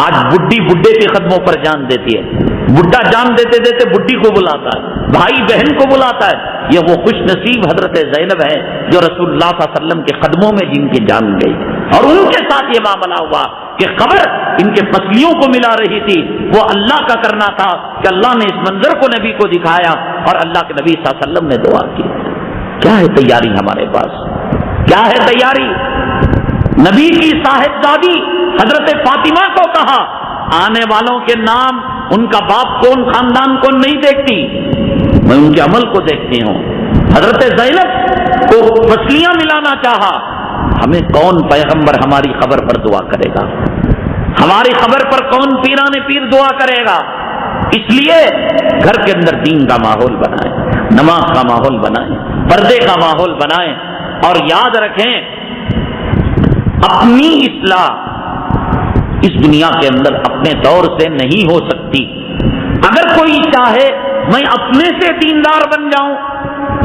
آج بڈھی بڈھے کے قدموں پر جان دیتی ہے. بڈھا جان دیتے دیتے بڈھی کو بلاتا ہے, بھائی بہن کو بلاتا ہے. یہ وہ خوش نصیب حضرت زینب ہے جو رسول اللہ صلی اللہ علیہ وسلم کے قدموں میں جن کی جان گئی, اور ان کے ساتھ یہ معاملہ ہوا کہ خبر ان کے پسلیوں کو ملا رہی تھی. وہ اللہ کا کرنا تھا کہ اللہ نے اس منظر کو نبی کو دکھایا اور اللہ کے نبی صلی اللہ علیہ وسلم نے دعا کی. کیا ہے تیاری ہمارے پاس, کیا ہے تیاری؟ نبی کی صاحبزادی حضرت فاطمہ کو کہا آنے والوں کے نام ان کا باپ کون خاندان کون نہیں دیکھتی, میں ان کے عمل کو دیکھتی ہوں. حضرت زینب کو پسلیاں ملانا چاہا, ہمیں کون پیغمبر ہماری خبر پر دعا کرے گا, ہماری خبر پر کون پیران پیر دعا کرے گا. اس لیے گھر کے اندر دین کا ماحول بنائیں, نماز کا ماحول بنائیں, پردے کا ماحول بنائیں, اور یاد رکھیں اپنی اصلاح اس دنیا کے اندر اپنے دور سے نہیں ہو سکتی. اگر کوئی چاہے میں اپنے سے دیندار بن جاؤں,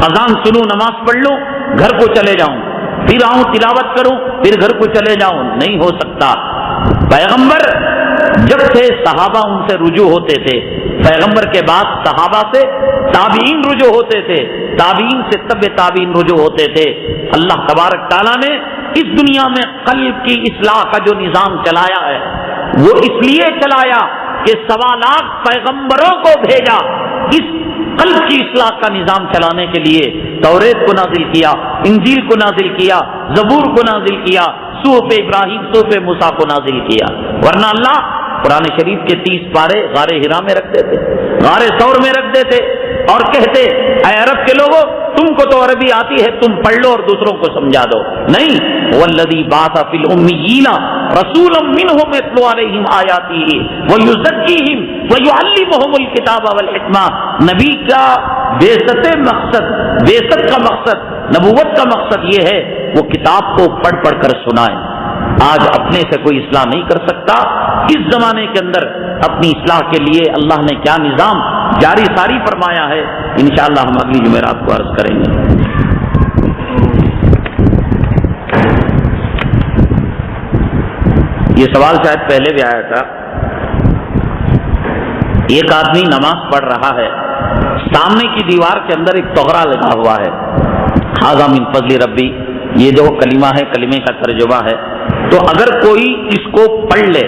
اذان سنوں, نماز پڑھ لوں, گھر کو چلے جاؤں, پھر آؤں تلاوت کروں, پھر گھر کو چلے جاؤں, نہیں ہو سکتا. پیغمبر جب تھے صحابہ ان سے رجوع ہوتے تھے, پیغمبر کے بعد صحابہ سے تابعین رجوع ہوتے تھے, تابعین سے تبع تابعین رجوع ہوتے تھے. اللہ تبارک تعالیٰ نے اس دنیا میں قلب کی اصلاح کا جو نظام چلایا ہے وہ اس لیے چلایا کہ 1.25 لاکھ پیغمبروں کو بھیجا اس قلب کی اصلاح کا نظام چلانے کے لیے. توریت کو نازل کیا, انجیل کو نازل کیا, زبور کو نازل کیا, صحف ابراہیم صحف موسیٰ کو نازل کیا. ورنہ اللہ قرآن شریف کے 30 پارے غار حرا میں رکھ دیتے, غار ثور میں رکھ دیتے اور کہتے اے عرب کے لوگوں تم کو تو عربی آتی ہے, تم پڑھ لو اور دوسروں کو سمجھا دو. نہیں, والذی بعث فی الامیین رسولا منہم یتلو علیہم آیاتہ ویزکیہم ویعلمہم الکتاب والحکمہ. نبی کا بعثت کا مقصد, نبوت کا مقصد یہ ہے وہ کتاب کو پڑھ پڑھ کر سنائے. آج اپنے سے کوئی اصلاح نہیں کر سکتا. اس زمانے کے اندر اپنی اصلاح کے لیے اللہ نے کیا نظام جاری ساری فرمایا ہے, انشاءاللہ ہم اگلی جمعرات کو عرض کریں گے. یہ سوال شاید پہلے بھی آیا تھا. ایک آدمی نماز پڑھ رہا ہے, سامنے کی دیوار کے اندر ایک توغرا لگا ہوا ہے, ھذا من فضل ربی, یہ جو کلمہ ہے کلمے کا ترجمہ ہے. تو اگر کوئی اس کو پڑھ لے,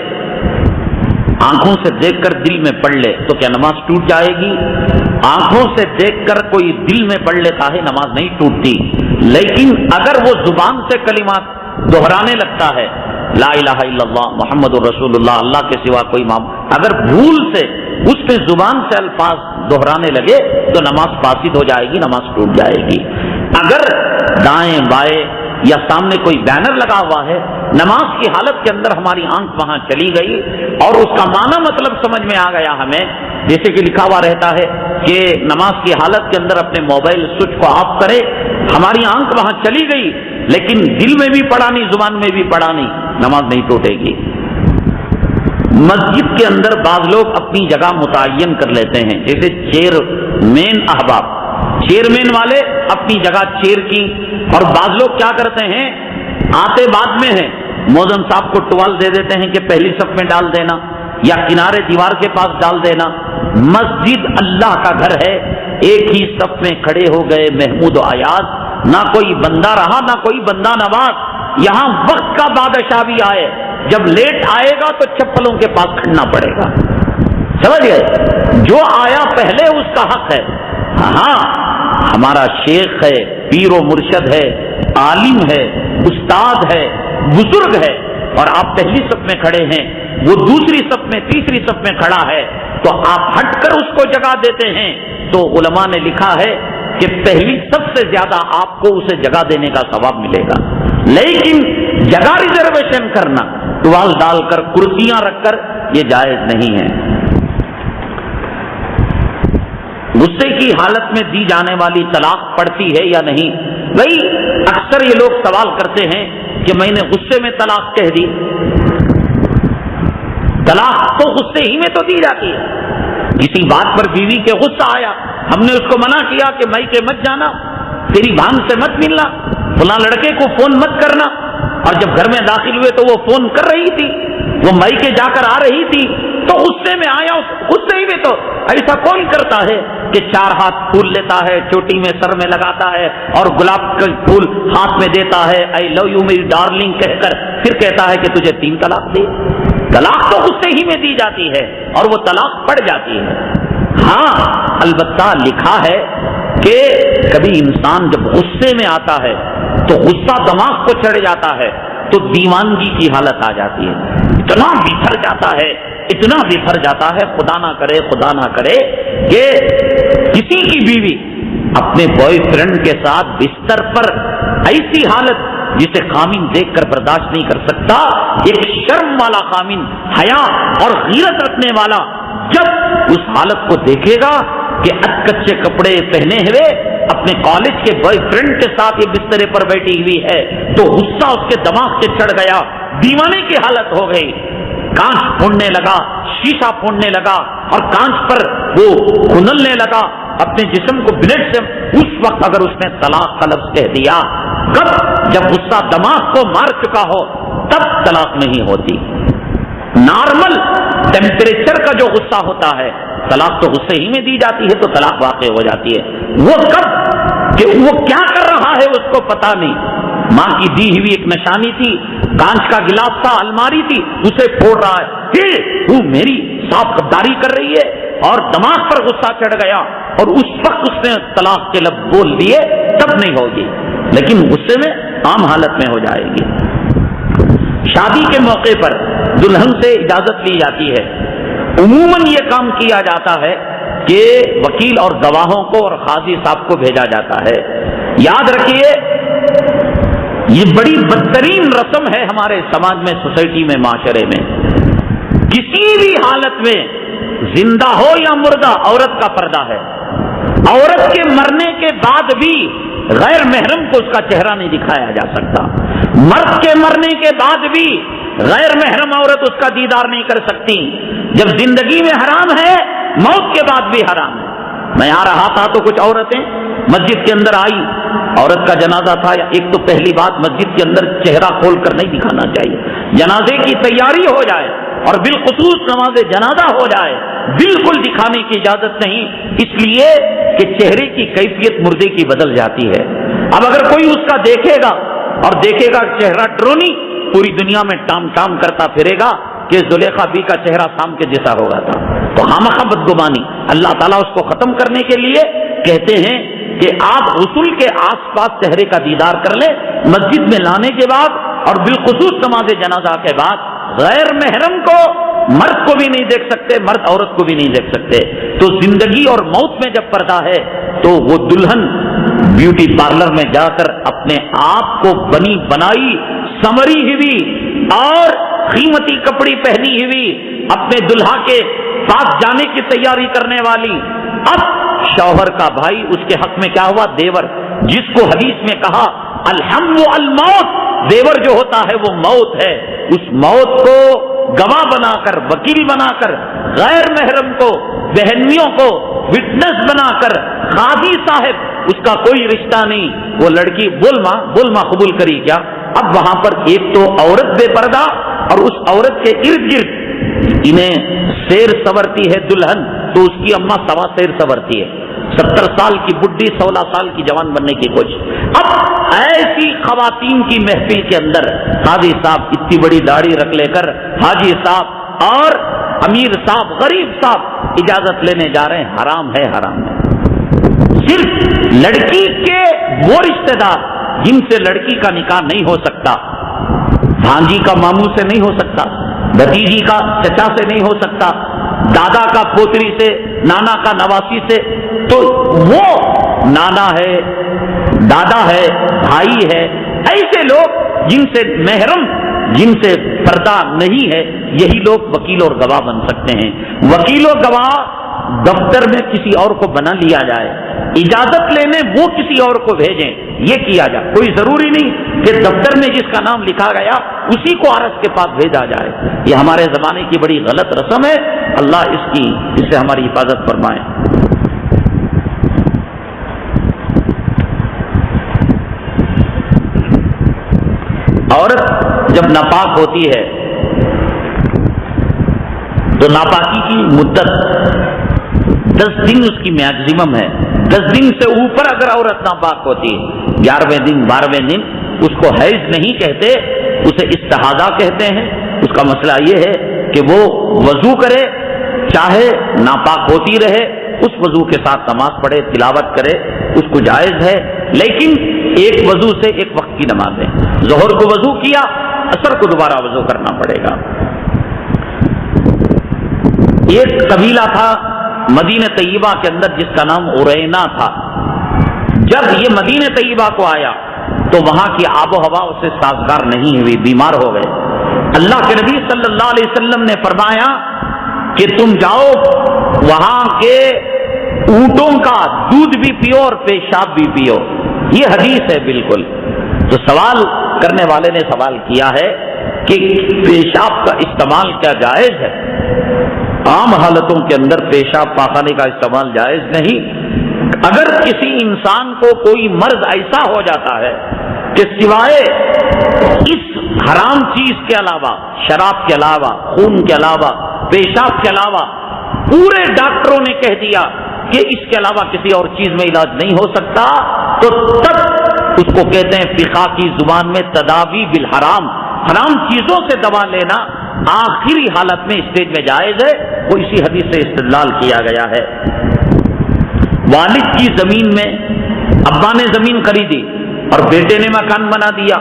آنکھوں سے دیکھ کر دل میں پڑھ لے, تو کیا نماز ٹوٹ جائے گی؟ آنکھوں سے دیکھ کر کوئی دل میں پڑھ لیتا ہے نماز نہیں ٹوٹتی. لیکن اگر وہ زبان سے کلمات دہرانے لگتا ہے, لا الہ الا اللہ محمد الرسول اللہ, اللہ کے سوا کوئی اگر بھول سے اس کے زبان سے الفاظ دہرانے لگے تو نماز فاسد ہو جائے گی, نماز ٹوٹ جائے گی. اگر دائیں بائیں یا سامنے کوئی بینر لگا ہوا ہے, نماز کی حالت کے اندر ہماری آنکھ وہاں چلی گئی اور اس کا معنی مطلب سمجھ میں آ گیا ہمیں, جیسے کہ لکھا ہوا رہتا ہے کہ نماز کی حالت کے اندر اپنے موبائل سوئچ کو آف کرے, ہماری آنکھ وہاں چلی گئی لیکن دل میں بھی پڑا نہیں, زبان میں بھی پڑا نہیں, نماز نہیں ٹوٹے گی. مسجد کے اندر بعض لوگ اپنی جگہ متعین کر لیتے ہیں, جیسے چیئرمین احباب, چیئرمین والے اپنی جگہ چیئر کی, اور بعض لوگ کیا کرتے ہیں آتے بعد میں ہیں, مؤذن صاحب کو ٹوال دے دیتے ہیں کہ پہلی صف میں ڈال دینا یا کنارے دیوار کے پاس ڈال دینا. مسجد اللہ کا گھر ہے, ایک ہی صف میں کھڑے ہو گئے محمود و ایاز, نہ کوئی بندہ رہا نہ کوئی بندہ نواز. یہاں وقت کا بادشاہ بھی آئے, جب لیٹ آئے گا تو چپلوں کے پاس کھڑنا پڑے گا, سمجھ گئے؟ جو آیا پہلے اس کا حق ہے. ہاں ہمارا شیخ ہے, پیر و مرشد ہے, عالم ہے, استاد ہے, بزرگ ہے, اور آپ پہلی صف میں کھڑے ہیں, وہ دوسری صف میں تیسری صف میں کھڑا ہے, تو آپ ہٹ کر اس کو جگہ دیتے ہیں. تو علماء نے لکھا ہے کہ پہلی سب سے زیادہ آپ کو اسے جگہ دینے کا ثواب ملے گا. لیکن جگہ ریزرویشن کرنا, ٹوال ڈال کر کرسیاں رکھ کر, یہ جائز نہیں ہے. غصے کی حالت میں دی جانے والی طلاق پڑتی ہے یا نہیں؟ بھائی اکثر یہ لوگ سوال کرتے ہیں کہ میں نے غصے میں طلاق کہہ دی. طلاق تو غصے ہی میں تو دی جاتی ہے. کسی بات پر بیوی کے غصہ آیا, ہم نے اس کو منع کیا کہ میکے مت جانا, تیری بہن سے مت ملنا, فلاں لڑکے کو فون مت کرنا, اور جب گھر میں داخل ہوئے تو وہ فون کر رہی تھی, وہ میکے جا کر آ رہی تھی, تو غصے میں آیا. غصے ہی میں تو ایسا کون کرتا ہے کہ 4 ہاتھ پھول لیتا ہے, چوٹی میں سر میں لگاتا ہے اور گلاب کا پھول ہاتھ میں دیتا ہے, آئی لو یو میری ڈارلنگ کہہ کر پھر کہتا ہے کہ تجھے 3 طلاق دے. طلاق تو غصے ہی میں دی جاتی ہے اور وہ طلاق پڑ جاتی ہے. ہاں البتہ لکھا ہے کہ کبھی انسان جب غصے میں آتا ہے تو غصہ دماغ کو چڑھ جاتا ہے تو دیوانگی کی حالت آ جاتی ہے, اتنا بکھر جاتا ہے, اتنا بکھر جاتا ہے, خدا نہ کرے کہ کسی کی بیوی اپنے بوائے فرینڈ کے ساتھ بستر پر ایسی حالت جسے خامن دیکھ کر برداشت نہیں کر سکتا, ایک شرم والا خامن, حیا اور غیرت رکھنے والا جب اس حالت کو دیکھے گا کہ اچکچے کپڑے پہنے ہوئے اپنے کالج کے بوائے فرینڈ کے ساتھ یہ بسترے پر بیٹھی ہوئی ہے, تو غصہ اس کے دماغ سے چڑھ گیا, دیوانے کی حالت ہو گئی, کانچ پھوڑنے لگا, شیشہ پھوڑنے لگا اور کانچ پر وہ کھنلنے لگا اپنے جسم کو بلیڈ سے. اس وقت اگر اس نے طلاق کا لفظ کہہ دیا, کب جب غصہ دماغ کو مار چکا ہو تب طلاق نہیں ہوتی. نارمل ٹیمپریچر کا جو غصہ ہوتا ہے, طلاق تو غصے ہی میں دی جاتی ہے تو طلاق واقع ہو جاتی ہے. وہ کب کہ وہ کیا کر رہا ہے اس کو پتا نہیں, ماں کی دی ہوئی ایک نشانی تھی, کانچ کا گلاس تھا, الماری تھی, اسے پھوڑ رہا ہے, پھر وہ میری صاف غداری کر رہی ہے اور دماغ پر غصہ چڑھ گیا اور اس وقت اس نے طلاق کے لفظ بول دیے, تب نہیں ہوگی, لیکن غصے میں عام حالت میں ہو جائے گی. شادی کے موقع پر دلہن سے اجازت لی جاتی ہے. عموماً یہ کام کیا جاتا ہے کہ وکیل اور گواہوں کو اور قاضی صاحب کو بھیجا جاتا ہے. یاد رکھیے یہ بڑی بدترین رسم ہے ہمارے سماج میں, سوسائٹی میں, معاشرے میں. کسی بھی حالت میں زندہ ہو یا مردہ عورت کا پردہ ہے. عورت کے مرنے کے بعد بھی غیر محرم کو اس کا چہرہ نہیں دکھایا جا سکتا. مرد کے مرنے کے بعد بھی غیر محرم عورت اس کا دیدار نہیں کر سکتی. جب زندگی میں حرام ہے, موت کے بعد بھی حرام ہے. میں آ رہا تھا تو کچھ عورتیں مسجد کے اندر آئی, عورت کا جنازہ تھا. ایک تو پہلی بات, مسجد کے اندر چہرہ کھول کر نہیں دکھانا چاہیے. جنازے کی تیاری ہو جائے اور بالخصوص نماز جنازہ ہو جائے, بالکل دکھانے کی اجازت نہیں, اس لیے کہ چہرے کی کیفیت مردے کی بدل جاتی ہے. اب اگر کوئی اس کا دیکھے گا اور دیکھے گا چہرہ ڈرونی, پوری دنیا میں ٹام ٹام کرتا پھرے گا کہ زلیخا بی کا چہرہ شام کے جیسا ہوگا تھا. تو خامخواہ بدگمانی, اللہ تعالیٰ اس کو ختم کرنے کے لیے کہتے ہیں کہ آپ غسل کے آس پاس چہرے کا دیدار کر لیں مسجد میں لانے کے بعد, اور بالخصوص نماز جنازہ کے بعد. غیر محرم کو مرد کو بھی نہیں دیکھ سکتے, مرد عورت کو بھی نہیں دیکھ سکتے. تو زندگی اور موت میں جب پردہ ہے تو وہ دلہن بیوٹی پارلر میں جا کر اپنے آپ کو بنی بنائی سنوری ہوئی اور قیمتی کپڑی پہنی ہوئی اپنے دلہا کے پاس جانے کی تیاری کرنے والی, اب شوہر کا بھائی اس کے حق میں کیا ہوا, دیور, جس کو حدیث میں کہا الحم الموت, دیور جو ہوتا ہے وہ موت ہے. اس موت کو گواہ بنا کر, وکیل بنا کر, غیر محرم کو, بہنویوں کو وٹنس بنا کر, قاضی صاحب اس کا کوئی رشتہ نہیں, وہ لڑکی بول ماں قبول کری کیا. اب وہاں پر ایک تو عورت بے پردہ اور اس عورت کے ارد گرد انہیں سیر سورتی ہے دلہن, تو اس کی اماں سوا سیر سورتی ہے. 70 سال کی بڈھی 16 سال کی جوان بننے کی کوشش. اب ایسی خواتین کی محفل کے اندر قاضی صاحب اتنی بڑی داڑھی رکھ لے کر, حاجی صاحب اور امیر صاحب, غریب صاحب اجازت لینے جا رہے ہیں. حرام ہے, حرام ہے. صرف لڑکی کے وہ رشتہ دار جن سے لڑکی کا نکاح نہیں ہو سکتا, بھانجی کا ماموں سے نہیں ہو سکتا, بھتیجی کا چچا سے نہیں ہو سکتا, دادا کا پوتری سے, نانا کا نواسی سے, تو وہ نانا ہے, دادا ہے, بھائی ہے, ایسے لوگ جن سے محرم, جن سے پردہ نہیں ہے, یہی لوگ وکیل اور گواہ بن سکتے ہیں. وکیل و گواہ دفتر میں کسی اور کو بنا لیا جائے، اجازت لینے وہ کسی اور کو بھیجیں، یہ کیا جائے۔ کوئی ضروری نہیں کہ دفتر میں جس کا نام لکھا گیا اسی کو عرض کے پاس بھیجا جائے۔ یہ ہمارے زمانے کی بڑی غلط رسم ہے، اللہ اس سے ہماری حفاظت فرمائے۔ عورت جب ناپاک ہوتی ہے تو ناپاکی کی مدت 10 دن اس کی میکزیمم ہے۔ 10 دن سے اوپر اگر عورت ناپاک ہوتی ہے، 11ویں دن 12ویں دن، اس کو حیض نہیں کہتے، اسے استحاضہ کہتے ہیں۔ اس کا مسئلہ یہ ہے کہ وہ وضو کرے، چاہے ناپاک ہوتی رہے، اس وضو کے ساتھ نماز پڑھے، تلاوت کرے، اس کو جائز ہے، لیکن ایک وضو سے ایک وقت کی نماز ہے۔ ظہر کو وضو کیا، عصر کو دوبارہ وضو کرنا پڑے گا۔ ایک قبیلہ تھا مدینہ طیبہ کے اندر جس کا نام عرینا تھا۔ جب یہ مدینہ طیبہ کو آیا تو وہاں کی آب و ہوا اسے سازگار نہیں ہوئی، بیمار ہو گئے۔ اللہ کے نبی صلی اللہ علیہ وسلم نے فرمایا کہ تم جاؤ، وہاں کے اونٹوں کا دودھ بھی پیو اور پیشاب بھی پیو۔ یہ حدیث ہے بالکل۔ تو سوال کرنے والے نے سوال کیا ہے کہ پیشاب کا استعمال کیا جائز ہے؟ عام حالتوں کے اندر پیشاب پاخانے کا استعمال جائز نہیں۔ اگر کسی انسان کو کوئی مرض ایسا ہو جاتا ہے کہ سوائے اس حرام چیز کے علاوہ، شراب کے علاوہ، خون کے علاوہ، پیشاب کے علاوہ، پورے ڈاکٹروں نے کہہ دیا کہ اس کے علاوہ کسی اور چیز میں علاج نہیں ہو سکتا، تو تب اس کو کہتے ہیں فقہ کی زبان میں تداوی بالحرام۔ حرام چیزوں سے دوا لینا آخری حالت میں اسٹیج میں جائز ہے، وہ اسی حدیث سے استدلال کیا گیا ہے۔ والد کی زمین میں ابا نے زمین خریدی اور بیٹے نے مکان بنا دیا۔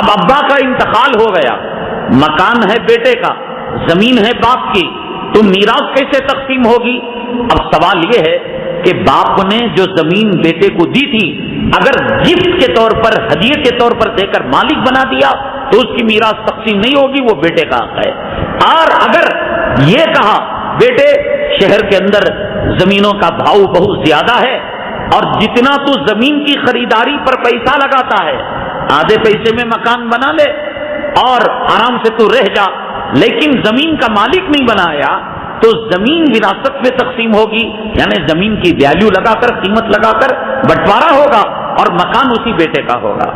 اب ابا کا انتقال ہو گیا، مکان ہے بیٹے کا، زمین ہے باپ کی، تو میراث کیسے تقسیم ہوگی؟ اب سوال یہ ہے کہ باپ نے جو زمین بیٹے کو دی تھی، اگر گفٹ کے طور پر، ہدیے کے طور پر دے کر مالک بنا دیا تو اس کی میراث تقسیم نہیں ہوگی، وہ بیٹے کا حق ہے۔ اور اگر یہ کہا بیٹے شہر کے اندر زمینوں کا بھاؤ بہت زیادہ ہے اور جتنا تو زمین کی خریداری پر پیسہ لگاتا ہے، آدھے پیسے میں مکان بنا لے اور آرام سے تو رہ جا، لیکن زمین کا مالک نہیں بنایا تو زمین وراثت میں تقسیم ہوگی، یعنی زمین کی ویلیو لگا کر، قیمت لگا کر بٹوارا ہوگا اور مکان اسی بیٹے کا ہوگا۔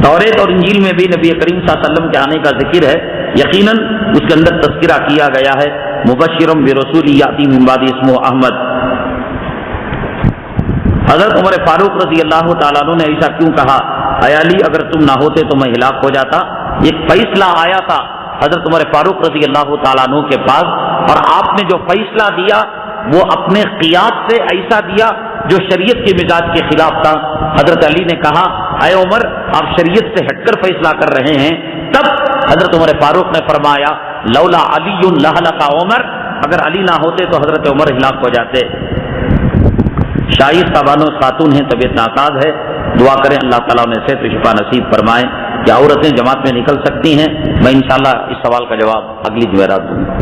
توریت اور انجیل میں بھی نبی کریم صلی اللہ علیہ وسلم کے آنے کا ذکر ہے، یقیناً اس کے اندر تذکرہ کیا گیا ہے، مبشرم برسول یاتی من بعد اسمہ احمد۔ حضرت عمر فاروق رضی اللہ تعالیٰ عنہ نے ایسا کیوں کہا؟ اے علی اگر تم نہ ہوتے تو میں ہلاک ہو جاتا۔ ایک فیصلہ آیا تھا حضرت عمر فاروق رضی اللہ تعالیٰ عنہ کے پاس، اور آپ نے جو فیصلہ دیا وہ اپنے قیاس سے ایسا دیا جو شریعت کے مزاج کے خلاف تھا۔ حضرت علی نے کہا اے عمر آپ شریعت سے ہٹ کر فیصلہ کر رہے ہیں۔ تب حضرت عمر فاروق نے فرمایا لولا علی لہلک عمر، اگر علی نہ ہوتے تو حضرت عمر ہلاک ہو جاتے۔ شاہد صاحبانو خاتون ہیں، طبیعت ناساز ہے، دعا کریں اللہ تعالیٰ انہیں صحت و شفا نصیب فرمائیں۔ کیا عورتیں جماعت میں نکل سکتی ہیں؟ میں انشاءاللہ اس سوال کا جواب اگلی جمعرات دوں گا۔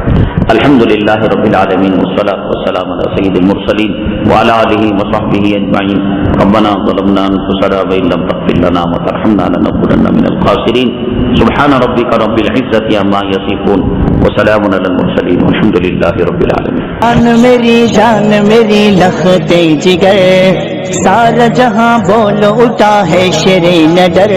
الحمدللہ رب العالمین والصلاة والسلام علی سید المرسلین وعلی آلہ وصحبہ اجمعین۔ ربنا ظلمنا انفسنا وإن لم تغفر لنا وترحمنا لنکونن من الخاسرین۔ سبحان ربک رب العزة عما یصفون وسلام علی المرسلین والحمدللہ رب العالمین۔ جان میری لخت جگر، سارا جہاں بول اٹھا ہے شیر نڈر۔